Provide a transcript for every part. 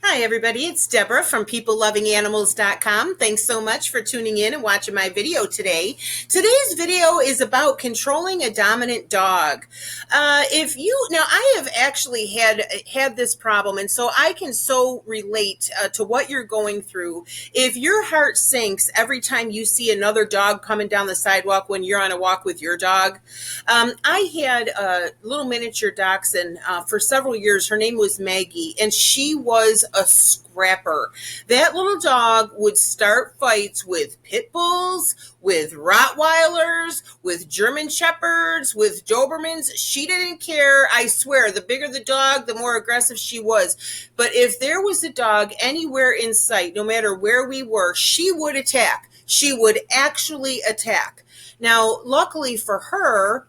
Hi, everybody. It's Deborah from PeopleLovingAnimals.com. Thanks so much for tuning in and watching my video today. Today's video is about controlling a dominant dog. I have actually had this problem, and so I can so relate to what you're going through. If your heart sinks every time you see another dog coming down the sidewalk when you're on a walk with your dog, I had a little miniature dachshund for several years. Her name was Maggie, and she was a scrapper. That little dog would start fights with pit bulls, with Rottweilers, with German Shepherds, with Dobermans. She didn't care. I swear, the bigger the dog, the more aggressive she was. But if there was a dog anywhere in sight, no matter where we were, she would attack. She would actually attack. Now, luckily for her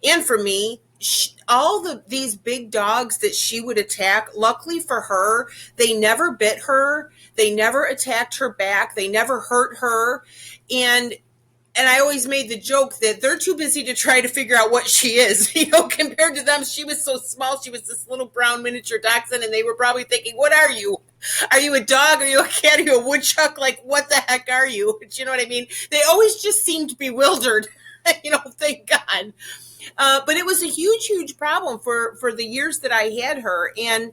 and for me, these big dogs that she would attack, luckily for her, they never bit her. They never attacked her back. They never hurt her. And I always made the joke that they're too busy to try to figure out what she is. Compared to them, she was so small. She was this little brown miniature dachshund, and they were probably thinking, what are you? Are you a dog? Are you a cat? Are you a woodchuck? Like, what the heck are you? Do you know what I mean? They always just seemed bewildered, thank God. But it was a huge, huge problem for the years that I had her. And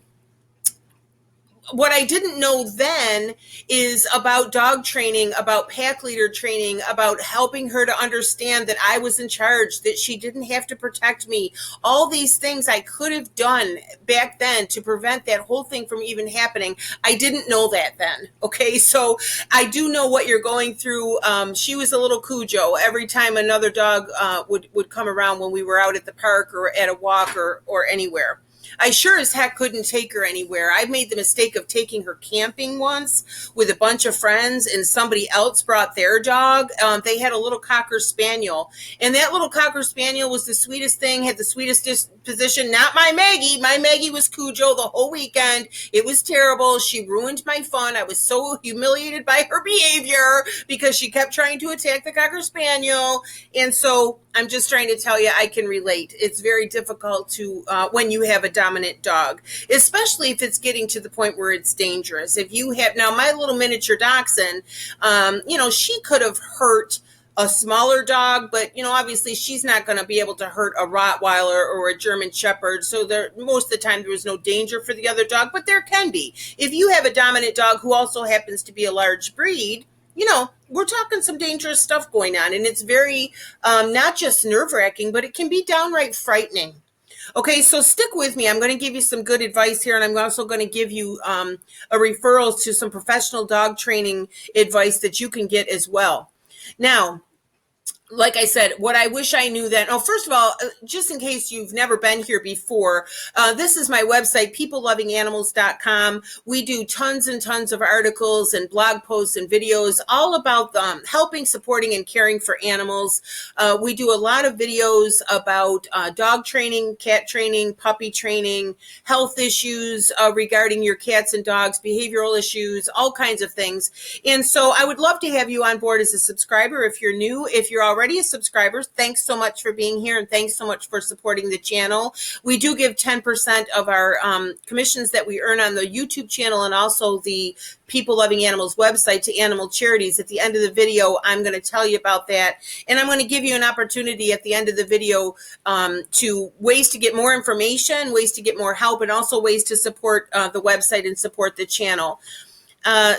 what I didn't know then is about dog training, about pack leader training, about helping her to understand that I was in charge, that she didn't have to protect me. All these things I could have done back then to prevent that whole thing from even happening. I didn't know that then. Okay, so I do know what you're going through. She was a little Cujo. Every time another dog would come around when we were out at the park or at a walk or anywhere. I sure as heck couldn't take her anywhere. I made the mistake of taking her camping once with a bunch of friends, and somebody else brought their dog. They had a little Cocker Spaniel, and that little Cocker Spaniel was the sweetest thing, had the sweetest disposition. Not my Maggie. My Maggie was Cujo the whole weekend. It was terrible. She ruined my fun. I was so humiliated by her behavior because she kept trying to attack the Cocker Spaniel. And so I'm just trying to tell you, I can relate. It's very difficult to when you have a dominant dog, especially if it's getting to the point where it's dangerous. If you have, now my little miniature dachshund, she could have hurt a smaller dog, but obviously she's not going to be able to hurt a Rottweiler or a German Shepherd. So most of the time there was no danger for the other dog, but there can be. If you have a dominant dog who also happens to be a large breed, we're talking some dangerous stuff going on, and it's very not just nerve-wracking, but it can be downright frightening. Okay, so stick with me. I'm going to give you some good advice here, and I'm also going to give you a referral to some professional dog training advice that you can get as well. Now, like I said, what I wish I knew then. Oh, first of all, just in case you've never been here before, this is my website, PeopleLovingAnimals.com. We do tons and tons of articles and blog posts and videos all about helping, supporting, and caring for animals. We do a lot of videos about dog training, cat training, puppy training, health issues regarding your cats and dogs, behavioral issues, all kinds of things. And so I would love to have you on board as a subscriber if you're new. If you're already a subscriber, thanks so much for being here, and thanks so much for supporting the channel. We do give 10% of our commissions that we earn on the YouTube channel and also the People Loving Animals website to animal charities. At the end of the video, I'm going to tell you about that, and I'm going to give you an opportunity at the end of the video to ways to get more information, ways to get more help, and also ways to support the website and support the channel.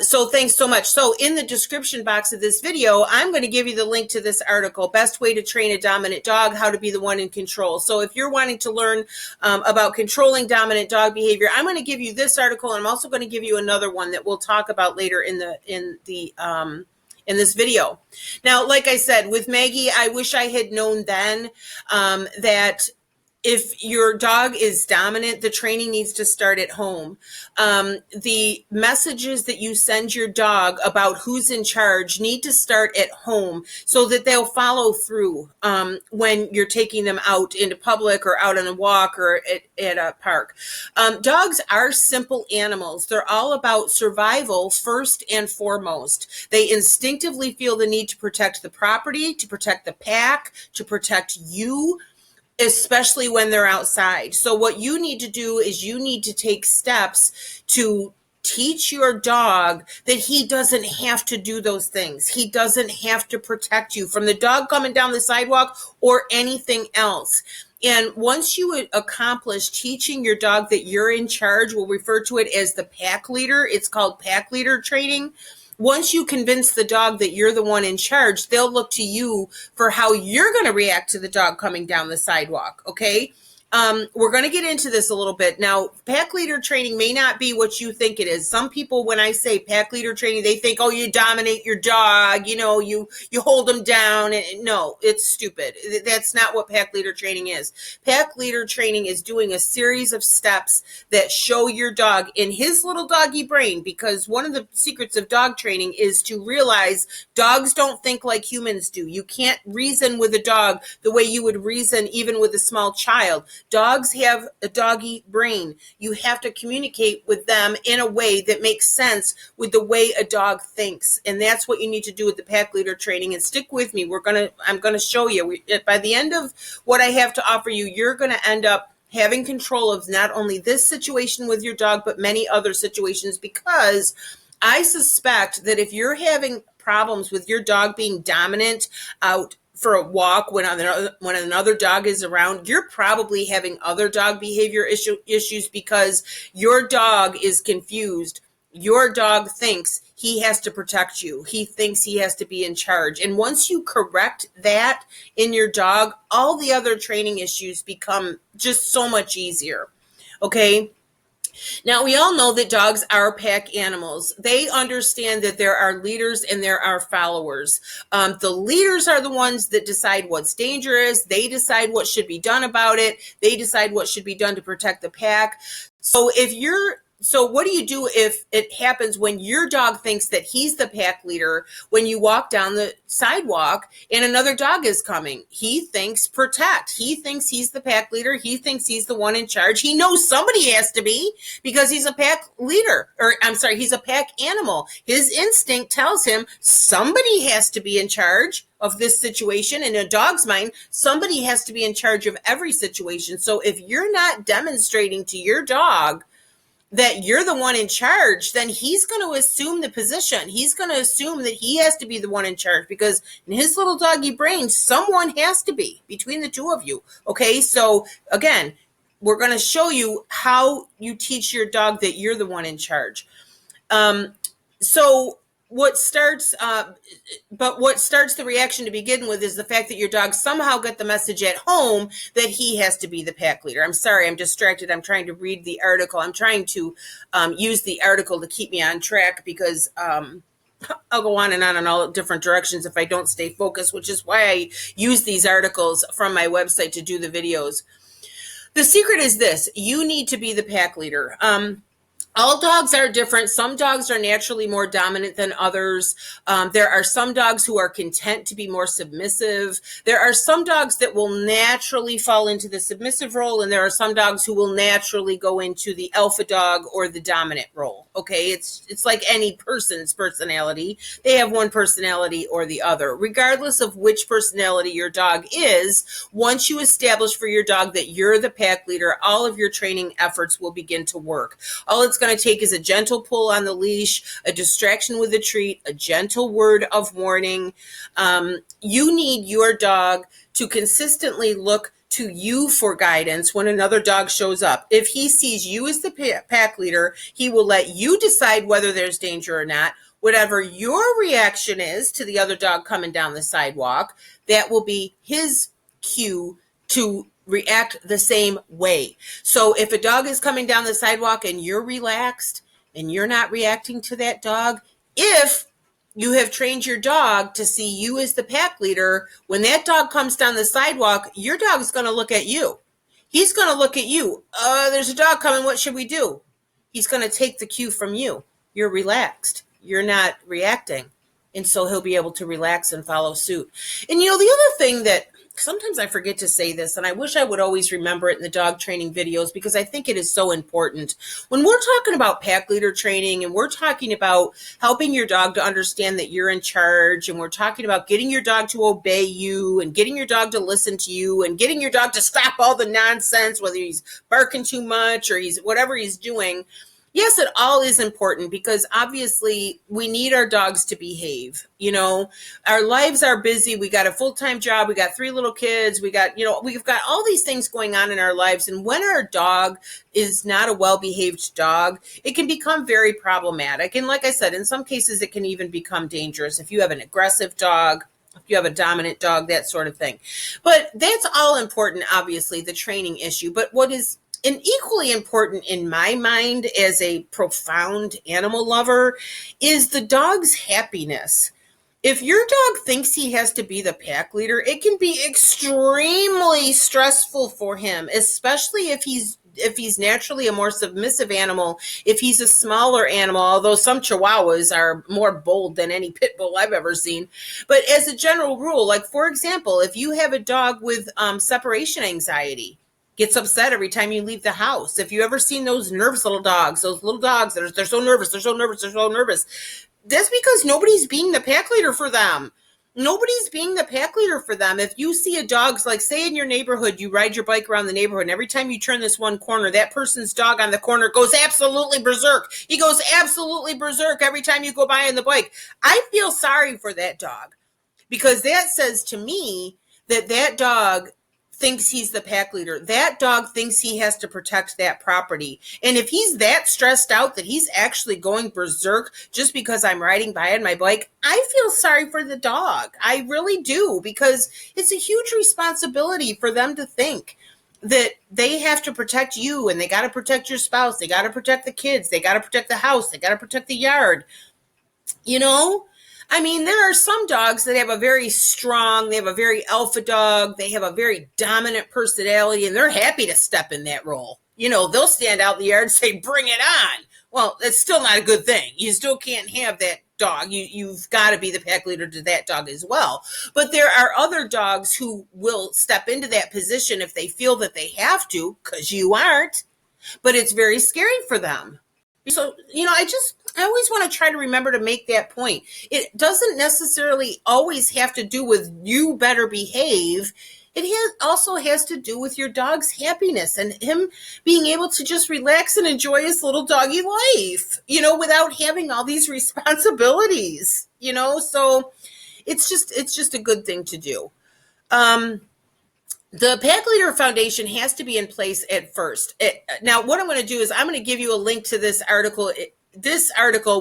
So thanks so much. So in the description box of this video, I'm going to give you the link to this article, Best Way to Train a Dominant Dog, How to Be the One in Control. So if you're wanting to learn about controlling dominant dog behavior, I'm going to give you this article, and I'm also going to give you another one that we'll talk about later in this video. Now, like I said, with Maggie, I wish I had known then that if your dog is dominant, the training needs to start at home. The messages that you send your dog about who's in charge need to start at home so that they'll follow through when you're taking them out into public or out on a walk or at a park. Dogs are simple animals. They're all about survival first and foremost. They instinctively feel the need to protect the property, to protect the pack, to protect you, especially when they're outside. So what you need to do is you need to take steps to Teach your dog that he doesn't have to do those things. He doesn't have to protect you from the dog coming down the sidewalk or anything else. And once you accomplish teaching your dog that you're in charge, we'll refer to it as the pack leader. It's called pack leader training. Once you convince the dog that you're the one in charge, they'll look to you for how you're going to react to the dog coming down the sidewalk. Okay. We're going to get into this a little bit. Now, pack leader training may not be what you think it is. Some people, when I say pack leader training, they think, oh, you dominate your dog, you hold them down. No, it's stupid. That's not what pack leader training is. Pack leader training is doing a series of steps that show your dog in his little doggy brain, because one of the secrets of dog training is to realize dogs don't think like humans do. You can't reason with a dog the way you would reason even with a small child. Dogs have a doggy brain. You have to communicate with them in a way that makes sense with the way a dog thinks. And that's what you need to do with the pack leader training. And stick with me. I'm going to show you. By the end of what I have to offer you, you're going to end up having control of not only this situation with your dog, but many other situations, because I suspect that if you're having problems with your dog being dominant out for a walk when another dog is around, you're probably having other dog behavior issues because your dog is confused. Your dog thinks he has to protect you. He thinks he has to be in charge. And once you correct that in your dog, all the other training issues become just so much easier. Okay? Now, we all know that dogs are pack animals. They understand that there are leaders and there are followers. The leaders are the ones that decide what's dangerous. They decide what should be done about it. They decide what should be done to protect the pack. So what do you do if it happens when your dog thinks that he's the pack leader when you walk down the sidewalk and another dog is coming? He thinks protect. He thinks he's the pack leader. He thinks he's the one in charge. He knows somebody has to be because he's a pack leader, he's a pack animal. His instinct tells him somebody has to be in charge of this situation. In a dog's mind, somebody has to be in charge of every situation. So if you're not demonstrating to your dog that you're the one in charge, then he's going to assume the position. He's going to assume that he has to be the one in charge because in his little doggy brain, someone has to be between the two of you. Okay, so again, we're going to show you how you teach your dog that you're the one in charge. What starts the reaction to begin with is the fact that your dog somehow got the message at home that he has to be the pack leader. I'm sorry, I'm distracted. I'm trying to read the article. I'm trying to use the article to keep me on track because I'll go on and on in all different directions if I don't stay focused, which is why I use these articles from my website to do the videos. The secret is this: you need to be the pack leader. All dogs are different. Some dogs are naturally more dominant than others. There are some dogs who are content to be more submissive. There are some dogs that will naturally fall into the submissive role, and there are some dogs who will naturally go into the alpha dog or the dominant role. Okay, it's like any person's personality. They have one personality or the other. Regardless of which personality your dog is, once you establish for your dog that you're the pack leader, all of your training efforts will begin to work. All it's going to take is a gentle pull on the leash, a distraction with a treat, a gentle word of warning. You need your dog to consistently look to you for guidance when another dog shows up. If he sees you as the pack leader, he will let you decide whether there's danger or not. Whatever your reaction is to the other dog coming down the sidewalk, that will be his cue to react the same way. So if a dog is coming down the sidewalk and you're relaxed and you're not reacting to that dog, if you have trained your dog to see you as the pack leader, when that dog comes down the sidewalk, your dog is going to look at you. He's going to look at you. There's a dog coming. What should we do? He's going to take the cue from you. You're relaxed. You're not reacting. And so he'll be able to relax and follow suit. And the other thing that sometimes I forget to say this, and I wish I would always remember it in the dog training videos because I think it is so important. When we're talking about pack leader training and we're talking about helping your dog to understand that you're in charge, and we're talking about getting your dog to obey you and getting your dog to listen to you and getting your dog to stop all the nonsense, whether he's barking too much or whatever he's doing, Yes, it all is important because obviously we need our dogs to behave. Our lives are busy. We got a full-time job. We got 3 little kids. We've got all these things going on in our lives. And when our dog is not a well-behaved dog, it can become very problematic. And like I said, in some cases, it can even become dangerous if you have an aggressive dog, if you have a dominant dog, that sort of thing. But that's all important, obviously, the training issue. But what is and equally important in my mind as a profound animal lover is the dog's happiness. If your dog thinks he has to be the pack leader, it can be extremely stressful for him, especially if he's naturally a more submissive animal, if he's a smaller animal, although some chihuahuas are more bold than any pit bull I've ever seen. But as a general rule, like for example, if you have a dog with separation anxiety, gets upset every time you leave the house. If you ever seen those nervous little dogs, they're so nervous, they're so nervous. That's because nobody's being the pack leader for them. Nobody's being the pack leader for them. If you see a dog, like say in your neighborhood, you ride your bike around the neighborhood, and every time you turn this one corner, that person's dog on the corner goes absolutely berserk. He goes absolutely berserk every time you go by on the bike. I feel sorry for that dog because that says to me that dog thinks he's the pack leader. That dog thinks he has to protect that property. And if he's that stressed out that he's actually going berserk just because I'm riding by on my bike, I feel sorry for the dog. I really do, because it's a huge responsibility for them to think that they have to protect you, and they got to protect your spouse. They got to protect the kids. They got to protect the house. They got to protect the yard. I mean, there are some dogs that have they have a very alpha dog. They have a very dominant personality, and they're happy to step in that role. They'll stand out in the yard and say, bring it on. Well, that's still not a good thing. You still can't have that dog. You've got to be the pack leader to that dog as well. But there are other dogs who will step into that position if they feel that they have to, because you aren't. But it's very scary for them. So, I always want to try to remember to make that point. It doesn't necessarily always have to do with you better behave. It also has to do with your dog's happiness and him being able to just relax and enjoy his little doggy life, without having all these responsibilities, so it's just a good thing to do. The Pack Leader Foundation has to be in place at first. Now, what I'm going to do is I'm going to give you a link to this article.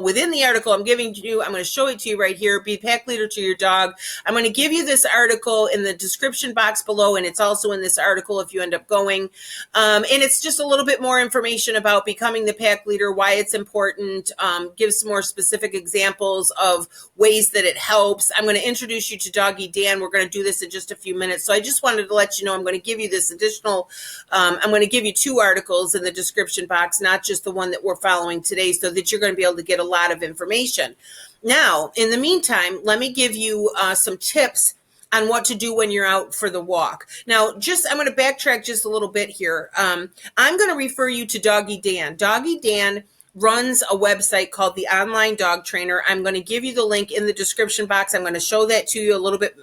Within the article I'm giving you, I'm going to show it to you right here. Be pack leader to your dog. I'm going to give you this article in the description box below, and it's also in this article if you end up going. And it's just a little bit more information about becoming the pack leader, why it's important, gives some more specific examples of ways that it helps. I'm going to introduce you to Doggy Dan. We're going to do this in just a few minutes. So I just wanted to let you know I'm going to give you this additional, I'm going to give you 2 articles in the description box, not just the one that we're following today, so that you're going to be able to get a lot of information. Now, in the meantime, let me give you some tips on what to do when you're out for the walk. Now, I'm going to backtrack just a little bit here. I'm going to refer you to Doggy Dan. Doggy Dan runs a website called The Online Dog Trainer. I'm going to give you the link in the description box. I'm going to show that to you a little bit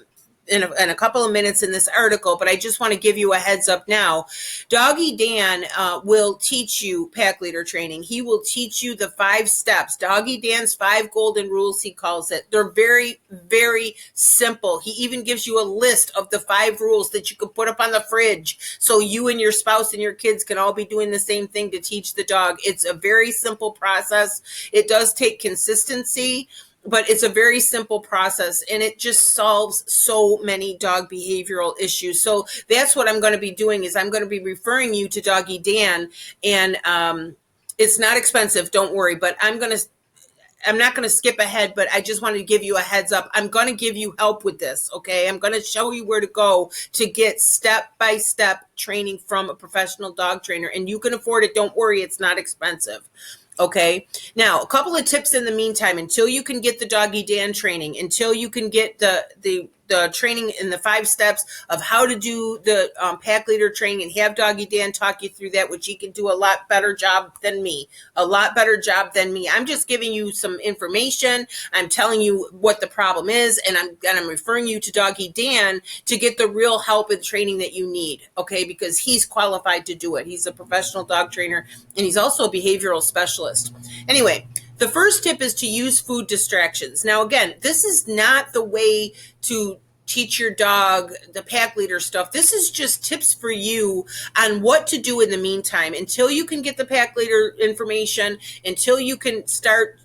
in a couple of minutes in this article, but I just want to give you a heads up now. Doggy Dan will teach you pack leader training. He will teach you the 5 steps. Doggy Dan's 5 golden rules, he calls it. They're very, very simple. He even gives you a list of the 5 rules that you can put up on the fridge so you and your spouse and your kids can all be doing the same thing to teach the dog. It's a very simple process. It does take consistency, but it's a very simple process, and it just solves so many dog behavioral issues. So that's what I'm going to be doing, is I'm going to be referring you to Doggy Dan, and it's not expensive, don't worry, but I'm not going to skip ahead, but I just wanted to give you a heads up. I'm going to give you help with this, okay? I'm going to show you where to go to get step-by-step training from a professional dog trainer, and you can afford it. Don't worry, it's not expensive. Okay. Now, a couple of tips in the meantime, until you can get the Doggy Dan training, until you can get the the training in the 5 steps of how to do the pack leader training, and have Doggy Dan talk you through that, which he can do a lot better job than me. I'm just giving you some information. I'm telling you what the problem is, and I'm referring you to Doggy Dan to get the real help and training that you need, okay? Because he's qualified to do it. He's a professional dog trainer, and he's also a behavioral specialist. Anyway, the first tip is to use food distractions. Now, again, this is not the way to teach your dog the pack leader stuff. This is just tips for you on what to do in the meantime until you can get the pack leader information, until you can start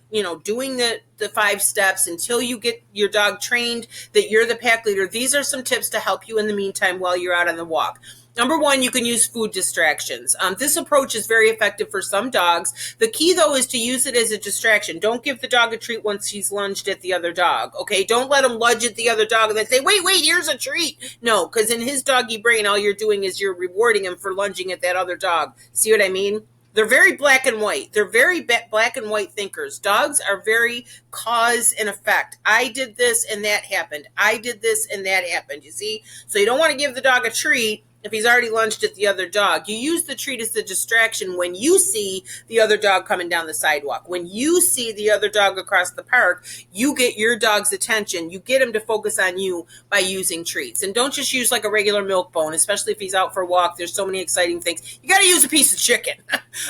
doing the 5 steps, until you get your dog trained that you're the pack leader. These are some tips to help you in the meantime while you're out on the walk. Number 1, you can use food distractions. This approach is very effective for some dogs. The key, though, is to use it as a distraction. Don't give the dog a treat once he's lunged at the other dog, okay? Don't let him lunge at the other dog and then say, wait, here's a treat. No, because in his doggy brain, all you're doing is you're rewarding him for lunging at that other dog. See what I mean? They're very black and white. They're very black and white thinkers. Dogs are very cause and effect. I did this and that happened. I did this and that happened. You see? So you don't want to give the dog a treat if he's already lunged at the other dog. You use the treat as the distraction when you see the other dog coming down the sidewalk. When you see the other dog across the park, you get your dog's attention. You get him to focus on you by using treats. And don't just use like a regular milk bone, especially if he's out for a walk. There's so many exciting things. You got to use a piece of chicken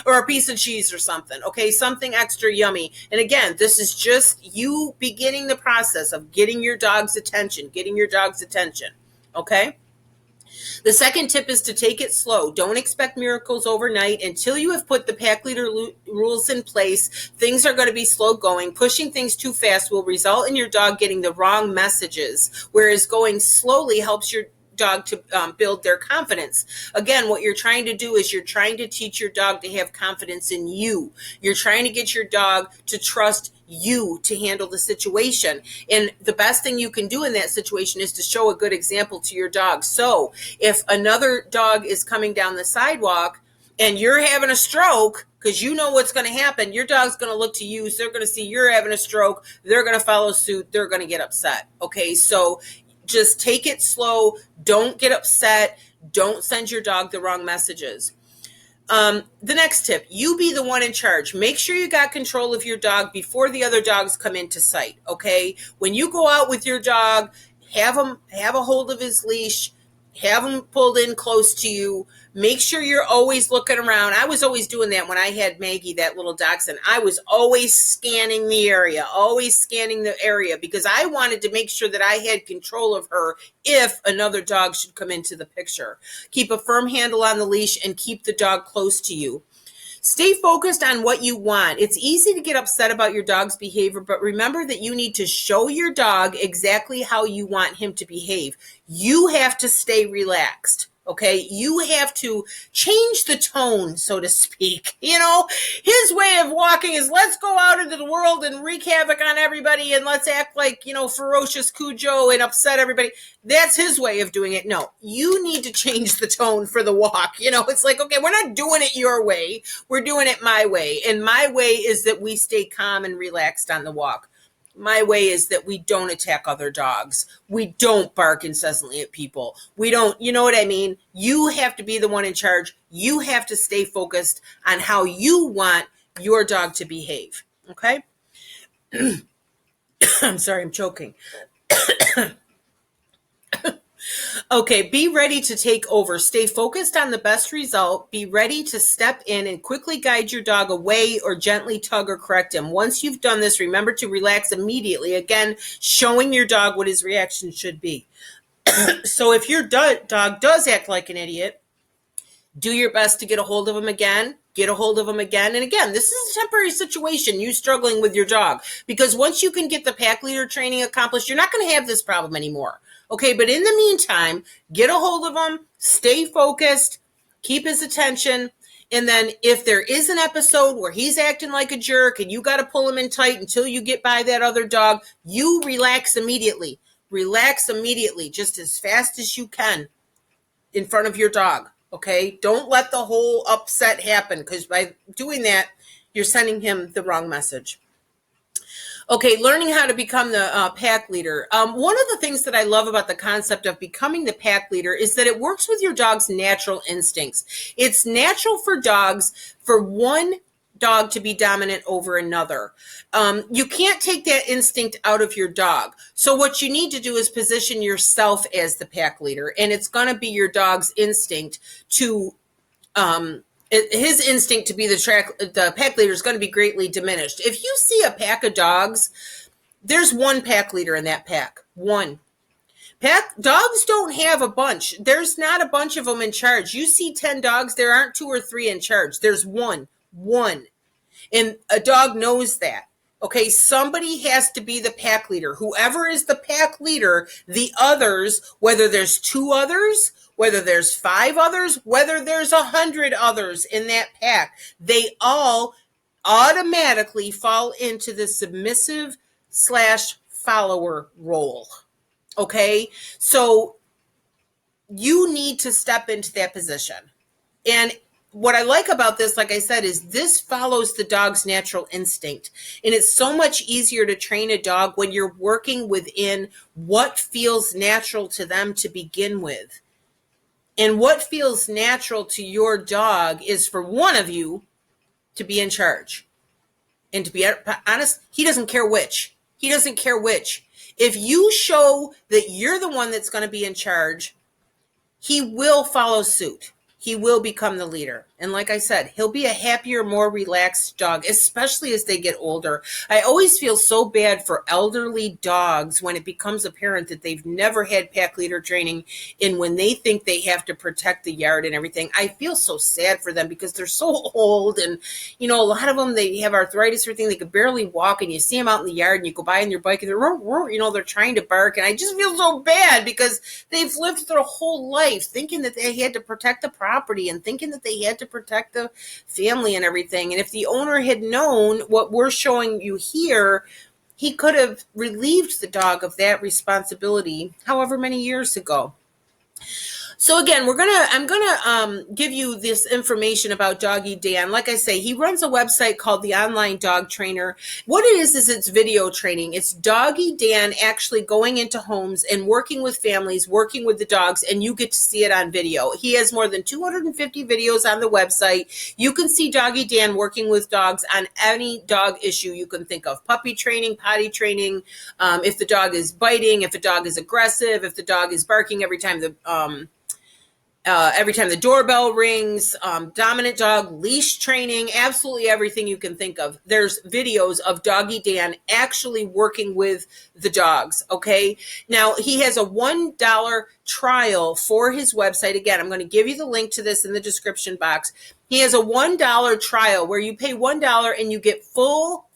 or a piece of cheese or something, okay? Something extra yummy. And again, this is just you beginning the process of getting your dog's attention, okay? The second tip is to take it slow. Don't expect miracles overnight. Until you have put the pack leader rules in place, things are going to be slow going. Pushing things too fast will result in your dog getting the wrong messages, whereas going slowly helps your dog to build their confidence. Again, what you're trying to do is you're trying to teach your dog to have confidence in you. You're trying to get your dog to trust you to handle the situation. And the best thing you can do in that situation is to show a good example to your dog. So if another dog is coming down the sidewalk and you're having a stroke, because you know what's going to happen, your dog's going to look to you. So they're going to see you're having a stroke. They're going to follow suit. They're going to get upset. Okay, so just take it slow. Don't get upset. Don't send your dog the wrong messages. The next tip, you be the one in charge. Make sure you got control of your dog before the other dogs come into sight, okay? When you go out with your dog, have a hold of his leash, have him pulled in close to you. Make sure you're always looking around. I was always doing that when I had Maggie, that little dachshund. I was always scanning the area because I wanted to make sure that I had control of her if another dog should come into the picture. Keep a firm handle on the leash and keep the dog close to you. Stay focused on what you want. It's easy to get upset about your dog's behavior, but remember that you need to show your dog exactly how you want him to behave. You have to stay relaxed. Okay, you have to change the tone, so to speak. His way of walking is let's go out into the world and wreak havoc on everybody and let's act like, ferocious Cujo and upset everybody. That's his way of doing it. No, you need to change the tone for the walk. It's like, okay, we're not doing it your way. We're doing it my way. And my way is that we stay calm and relaxed on the walk. My way is that we don't attack other dogs. We don't bark incessantly at people. We don't, you know what I mean? You have to be the one in charge. You have to stay focused on how you want your dog to behave. Okay? I'm sorry, I'm choking. Okay, be ready to take over. Stay focused on the best result. Be ready to step in and quickly guide your dog away or gently tug or correct him. Once you've done this, remember to relax immediately. Again, showing your dog what his reaction should be. So if your dog does act like an idiot, do your best to get a hold of him again. And again, this is a temporary situation, you struggling with your dog. Because once you can get the pack leader training accomplished, you're not going to have this problem anymore. Okay, but in the meantime, get a hold of him, stay focused, keep his attention, and then if there is an episode where he's acting like a jerk and you got to pull him in tight until you get by that other dog, you relax immediately. Just as fast as you can in front of your dog, okay? Don't let the whole upset happen because by doing that, you're sending him the wrong message. Okay, learning how to become the pack leader. One of the things that I love about the concept of becoming the pack leader is that it works with your dog's natural instincts. It's natural for dogs for one dog to be dominant over another. You can't take that instinct out of your dog. So what you need to do is position yourself as the pack leader, and it's going to be your dog's instinct to his instinct to be the pack leader is going to be greatly diminished. If you see a pack of dogs, there's one pack leader in that pack. One. Pack dogs don't have a bunch. There's not a bunch of them in charge. You see 10 dogs, there aren't 2 or 3 in charge. There's one. One. And a dog knows that. Okay, somebody has to be the pack leader. Whoever is the pack leader, the others, whether there's 2 others, whether there's 5 others, whether there's 100 others in that pack, they all automatically fall into the submissive / follower role. Okay, so you need to step into that position. And what I like about this, like I said, is this follows the dog's natural instinct. And it's so much easier to train a dog when you're working within what feels natural to them to begin with. And what feels natural to your dog is for one of you to be in charge. And to be honest, he doesn't care which. He doesn't care which. If you show that you're the one that's going to be in charge, he will follow suit. He will become the leader. And like I said, he'll be a happier, more relaxed dog, especially as they get older. I always feel so bad for elderly dogs when it becomes apparent that they've never had pack leader training, and when they think they have to protect the yard and everything. I feel so sad for them because they're so old, and a lot of them, they have arthritis or everything. They could barely walk, and you see them out in the yard and you go by on your bike and they're trying to bark, and I just feel so bad because they've lived their whole life thinking that they had to protect the property and thinking that they had to protect the family and everything. And if the owner had known what we're showing you here, he could have relieved the dog of that responsibility however many years ago. So again, I'm gonna give you this information about Doggy Dan. Like I say, he runs a website called the Online Dog Trainer. What it is it's video training. It's Doggy Dan actually going into homes and working with families, working with the dogs, and you get to see it on video. He has more than 250 videos on the website. You can see Doggy Dan working with dogs on any dog issue you can think of. Puppy training, potty training, if the dog is biting, if the dog is aggressive, if the dog is barking every time the doorbell rings, dominant dog, leash training, absolutely everything you can think of. There's videos of Doggy Dan actually working with the dogs, okay? Now, he has a $1 trial for his website. Again, I'm going to give you the link to this in the description box. He has a $1 trial where you pay $1 and you get full,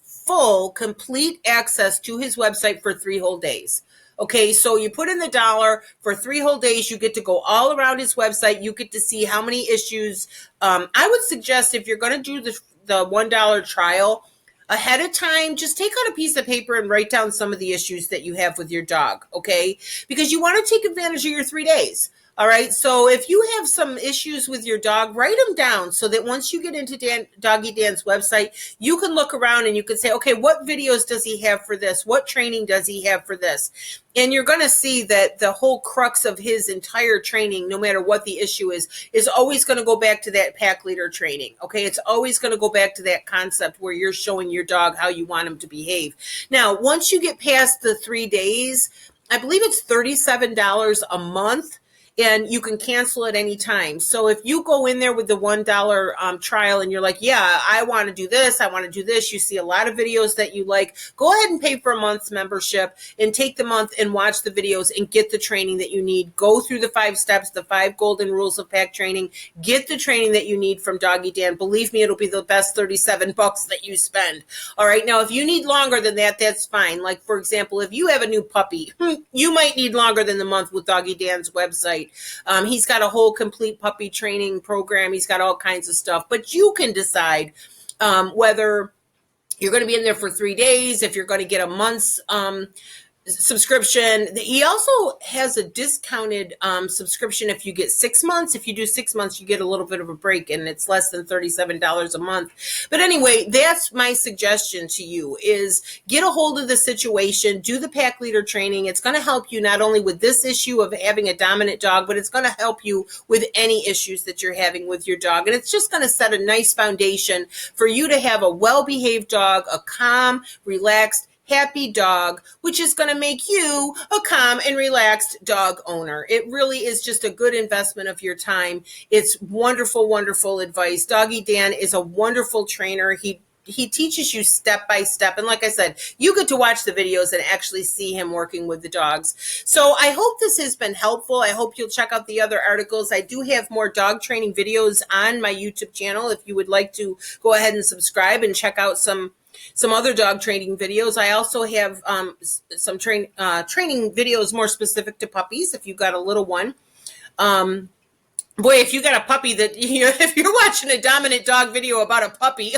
complete access to his website for 3 whole days. Okay, so you put in the $1 for 3 whole days. You get to go all around his website. You get to see how many issues. I would suggest if you're going to do the $1 trial ahead of time, just take out a piece of paper and write down some of the issues that you have with your dog, okay? Because you want to take advantage of your 3 days. All right, so if you have some issues with your dog, write them down so that once you get into Doggy Dan's website, you can look around and you can say, okay, what videos does he have for this? What training does he have for this? And you're going to see that the whole crux of his entire training, no matter what the issue is always going to go back to that pack leader training. Okay, it's always going to go back to that concept where you're showing your dog how you want him to behave. Now, once you get past the 3 days, I believe it's $37 a month. And you can cancel at any time. So if you go in there with the $1 trial and you're like, yeah, I want to do this, I want to do this, you see a lot of videos that you like, go ahead and pay for a month's membership and take the month and watch the videos and get the training that you need. Go through the 5 steps, the 5 golden rules of pack training. Get the training that you need from Doggy Dan. Believe me, it'll be the best $37 that you spend. All right, now if you need longer than that, that's fine. Like, for example, if you have a new puppy, you might need longer than the month with Doggy Dan's website. He's got a whole complete puppy training program. He's got all kinds of stuff, but you can decide whether you're going to be in there for 3 days, if you're going to get a month's subscription. He also has a discounted subscription if you get 6 months. If you do 6 months, you get a little bit of a break, and it's less than $37 a month. But anyway, that's my suggestion to you is get a hold of the situation, do the pack leader training. It's going to help you not only with this issue of having a dominant dog, but it's going to help you with any issues that you're having with your dog. And it's just going to set a nice foundation for you to have a well-behaved dog, a calm, relaxed, happy dog, which is going to make you a calm and relaxed dog owner. It really is just a good investment of your time. It's wonderful, wonderful advice. Doggy Dan is a wonderful trainer. He teaches you step by step. And like I said, you get to watch the videos and actually see him working with the dogs. So I hope this has been helpful. I hope you'll check out the other articles. I do have more dog training videos on my YouTube channel. If you would like to go ahead and subscribe and check out some other dog training videos. I also have some training videos more specific to puppies if you've got a little one. Boy, if you got a puppy that, if you're watching a dominant dog video about a puppy,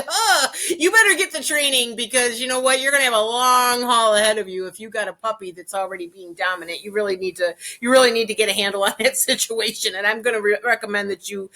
you better get the training, because you know what? You're going to have a long haul ahead of you if you got a puppy that's already being dominant. You really need to get a handle on that situation. And I'm going to recommend that you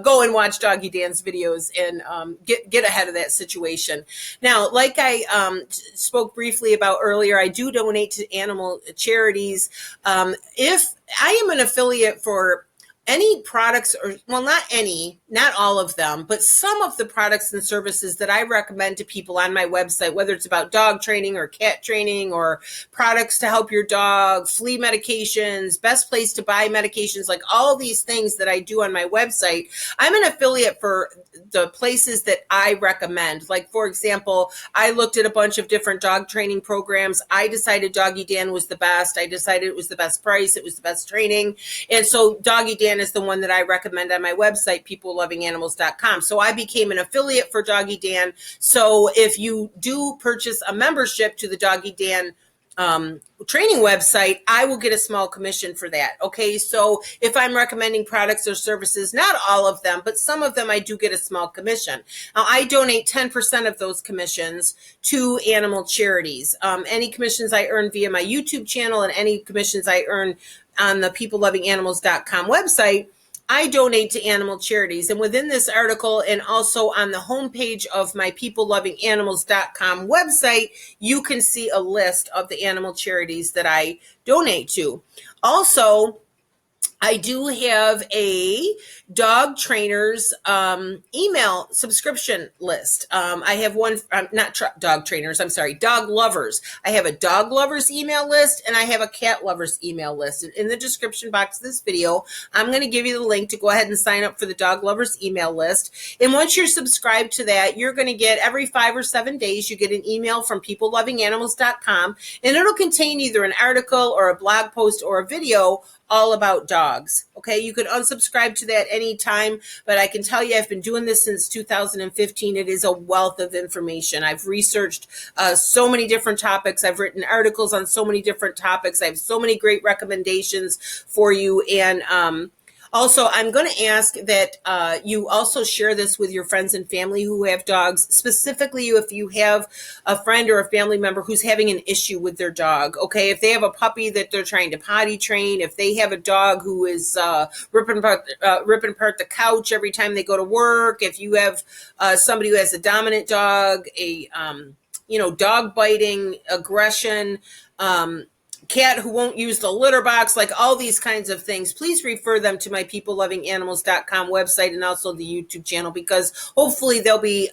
go and watch Doggy Dan's videos and get ahead of that situation. Now, like I spoke briefly about earlier, I do donate to animal charities. If I am an affiliate for any products, or well, not all of them, but some of the products and services that I recommend to people on my website, whether it's about dog training or cat training or products to help your dog, flea medications, best place to buy medications, like all these things that I do on my website, I'm an affiliate for the places that I recommend. Like, for example, I looked at a bunch of different dog training programs. I decided Doggy Dan was the best. I decided it was the best price. It was the best training. And so Doggy Dan is the one that I recommend on my website, peoplelovinganimals.com. So I became an affiliate for Doggy Dan. So if you do purchase a membership to the Doggy Dan training website, I will get a small commission for that. Okay, so if I'm recommending products or services, not all of them, but some of them, I do get a small commission. Now, I donate 10% of those commissions to animal charities. Any commissions I earn via my YouTube channel and any commissions I earn on the peoplelovinganimals.com website, I donate to animal charities. And within this article, and also on the homepage of my peoplelovinganimals.com website, you can see a list of the animal charities that I donate to. Also, I do have a dog trainers email subscription list. I have one, dog trainers, I'm sorry, dog lovers. I have a dog lovers email list, and I have a cat lovers email list. In the description box of this video, I'm going to give you the link to go ahead and sign up for the dog lovers email list. And once you're subscribed to that, you're going to get every 5 or 7 days, you get an email from peoplelovinganimals.com, and it'll contain either an article or a blog post or a video all about dogs. Okay, you could unsubscribe to that anytime, but I can tell you I've been doing this since 2015. It is a wealth of information. I've researched so many different topics. I've written articles on so many different topics. I have so many great recommendations for you. And also, I'm going to ask that you also share this with your friends and family who have dogs, specifically if you have a friend or a family member who's having an issue with their dog. Okay, if they have a puppy that they're trying to potty train, if they have a dog who is ripping apart the couch every time they go to work, if you have somebody who has a dominant dog, a dog biting, aggression, cat who won't use the litter box, like all these kinds of things, please refer them to my peoplelovinganimals.com website and also the YouTube channel, because hopefully there'll be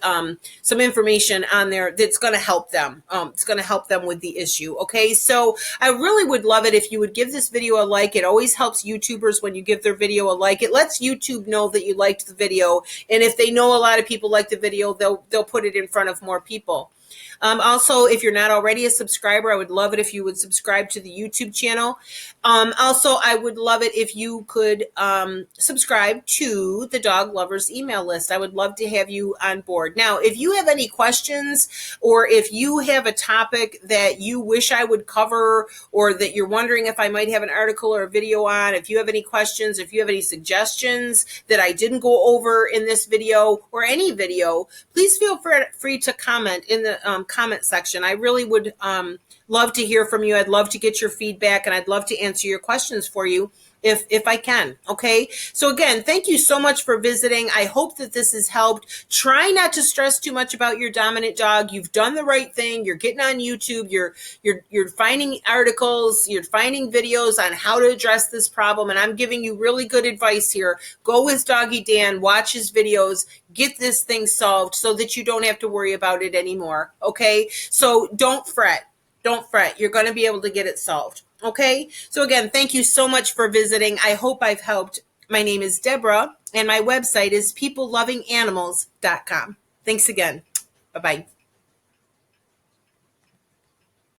some information on there that's going to help them. It's going to help them with the issue. Okay, so I really would love it if you would give this video a like. It always helps YouTubers when you give their video a like. It lets YouTube know that you liked the video, and if they know a lot of people like the video, they'll put it in front of more people. Also, if you're not already a subscriber, I would love it if you would subscribe to the YouTube channel. Also, I would love it if you could subscribe to the Dog Lovers email list. I would love to have you on board. Now, if you have any questions, or if you have a topic that you wish I would cover, or that you're wondering if I might have an article or a video on, if you have any questions, if you have any suggestions that I didn't go over in this video or any video, please feel free to comment in the comment section. I really would love to hear from you. I'd love to get your feedback, and I'd love to answer your questions for you if I can. Okay. So again, thank you so much for visiting. I hope that this has helped. Try not to stress too much about your dominant dog. You've done the right thing. You're getting on YouTube. You're finding articles. You're finding videos on how to address this problem. And I'm giving you really good advice here. Go with Doggy Dan, watch his videos, get this thing solved so that you don't have to worry about it anymore. Okay. So don't fret. Don't fret. You're going to be able to get it solved. Okay. So again, thank you so much for visiting. I hope I've helped. My name is Deborah, and my website is peoplelovinganimals.com. Thanks again. Bye-bye.